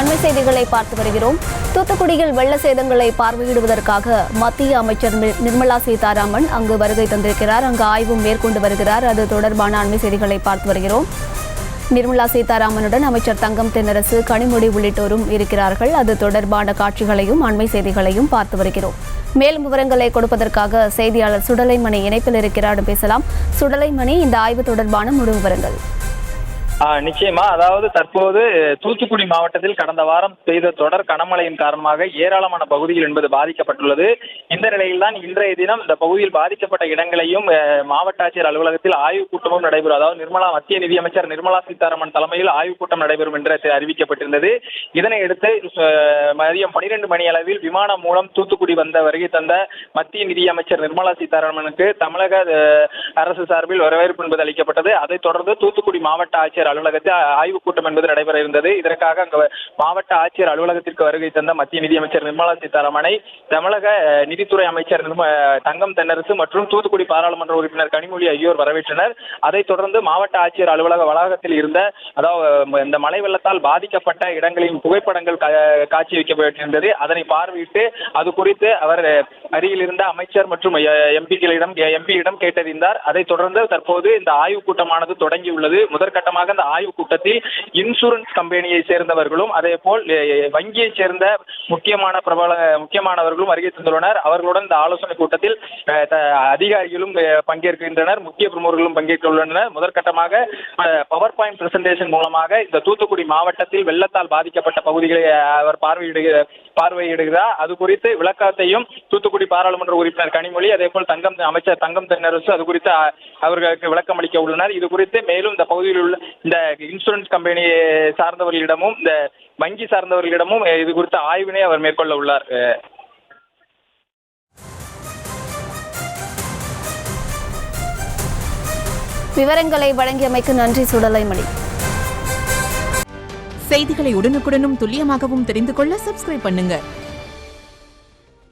அண்மை செய்திகளை பார்த்து வருகிறோம். தூத்துக்குடியில் வெள்ள சேதங்களை பார்வையிடுவதற்காக மத்திய அமைச்சர் நிர்மலா சீதாராமன் அங்கு வருகை தந்திருக்கிறார். அங்கு ஆய்வும் மேற்கொண்டு வருகிறார். அது தொடர்பான அண்மை செய்திகளை பார்த்து வருகிறோம். நிர்மலா சீதாராமனுடன் அமைச்சர் தங்கம் தென்னரசு, கனிமொழி உள்ளிட்டோரும் இருக்கிறார்கள். அது தொடர்பான காட்சிகளையும் அண்மை செய்திகளையும் பார்த்து வருகிறோம். மேலும் விவரங்களை கொடுப்பதற்காக செய்தியாளர் சுடலைமணி இணைப்பில் இருக்கிறார். பேசலாம். சுடலைமணி, இந்த ஆய்வு தொடர்பான முழு விவரங்கள். நிச்சயமா. அதாவது தற்போது தூத்துக்குடி மாவட்டத்தில் கடந்த வாரம் பெய்த தொடர் கனமழையின் காரணமாக ஏராளமான பகுதிகள் என்பது பாதிக்கப்பட்டுள்ளது. இந்த நிலையில் தான் இன்றைய தினம் இந்த பகுதியில் பாதிக்கப்பட்ட இடங்களையும் மாவட்ட ஆட்சியர் அலுவலகத்தில் ஆய்வுக் கூட்டமும் நடைபெறும். அதாவது மத்திய நிதியமைச்சர் நிர்மலா சீதாராமன் தலைமையில் ஆய்வுக் கூட்டம் நடைபெறும் என்று அறிவிக்கப்பட்டிருந்தது. இதனையடுத்து மதியம் 12 மணி அளவில் விமானம் மூலம் தூத்துக்குடி வருகை தந்த மத்திய நிதியமைச்சர் நிர்மலா சீதாராமனுக்கு தமிழக அரசு சார்பில் வரவேற்பு என்பது அளிக்கப்பட்டது. அதைத் தொடர்ந்து தூத்துக்குடி மாவட்ட ஆட்சியர் அலுவலகத்தில் ஆய்வுக் கூட்டம் என்பது நடைபெற இருந்தது. இதற்காக அங்கு மாவட்ட ஆட்சியர் அலுவலகத்திற்கு வருகை தந்த மத்திய நிதியமைச்சர் நிர்மலா சீதாராமனை தமிழக நிதித்துறை அமைச்சர் தங்கம் தென்னரசு மற்றும் தூத்துக்குடி பாராளுமன்ற உறுப்பினர் கனிமொழி ஆகியோர் வரவேற்றனர். அதைத் தொடர்ந்து மாவட்ட ஆட்சியர் அலுவலக வளாகத்தில் இருந்த இந்த மழை வெள்ளத்தால் பாதிக்கப்பட்ட இடங்களின் புகைப்படங்கள் காட்சி வைக்கப்பட்டிருந்தது. அதனை பார்வையிட்டு அது குறித்து அவர் அருகில் இருந்த அமைச்சர் மற்றும் எம்பியிடம் கேட்டறிந்தார். அதைத் தொடர்ந்து தற்போது இந்த ஆய்வுக் கூட்டமானது தொடங்கியுள்ளது. முதற்கட்டமாக இந்த ஆய்வுக் கூட்டத்தில் இன்சூரன்ஸ் கம்பெனியை சேர்ந்தவர்களும் அதே போல் வங்கியை சேர்ந்த முக்கியமானவர்களும் வருகை தந்துள்ளனர். அவர்களுடன் இந்த ஆலோசனை கூட்டத்தில் அதிகாரிகளும் பங்கேற்கின்றனர், முக்கிய பிரமுகர்களும் பங்கேற்க உள்ளனர். முதற்கட்டமாக பவர் பாயிண்ட் பிரசன்டேஷன் மூலமாக இந்த தூத்துக்குடி மாவட்டத்தில் வெள்ளத்தால் பாதிக்கப்பட்ட பகுதிகளை அவர் பார்வையிடுகிறார். அது குறித்து விளக்கத்தையும் தூத்துக்குடி பாராளுமன்ற உறுப்பினர் கனிமொழி அதே போல் அமைச்சர் தங்கம் தென்னரசு அது குறித்து அவர்களுக்கு விளக்கம் அளிக்க உள்ளனர். இது குறித்து மேலும் இந்த பகுதியில் உள்ள இந்த இன்சூரன்ஸ் கம்பெனி சார்ந்தவர்களிடமும் இந்த வங்கி சார்ந்தவர்களிடமும் இது குறித்த ஆய்வினை அவர் மேற்கொள்ள உள்ளார். விவரங்களை வழங்கியமைக்கு நன்றி சுடலைமணி. செய்திகளை உடனுக்குடனும் துல்லியமாகவும் தெரிந்து கொள்ள சப்ஸ்கிரைப் பண்ணுங்க.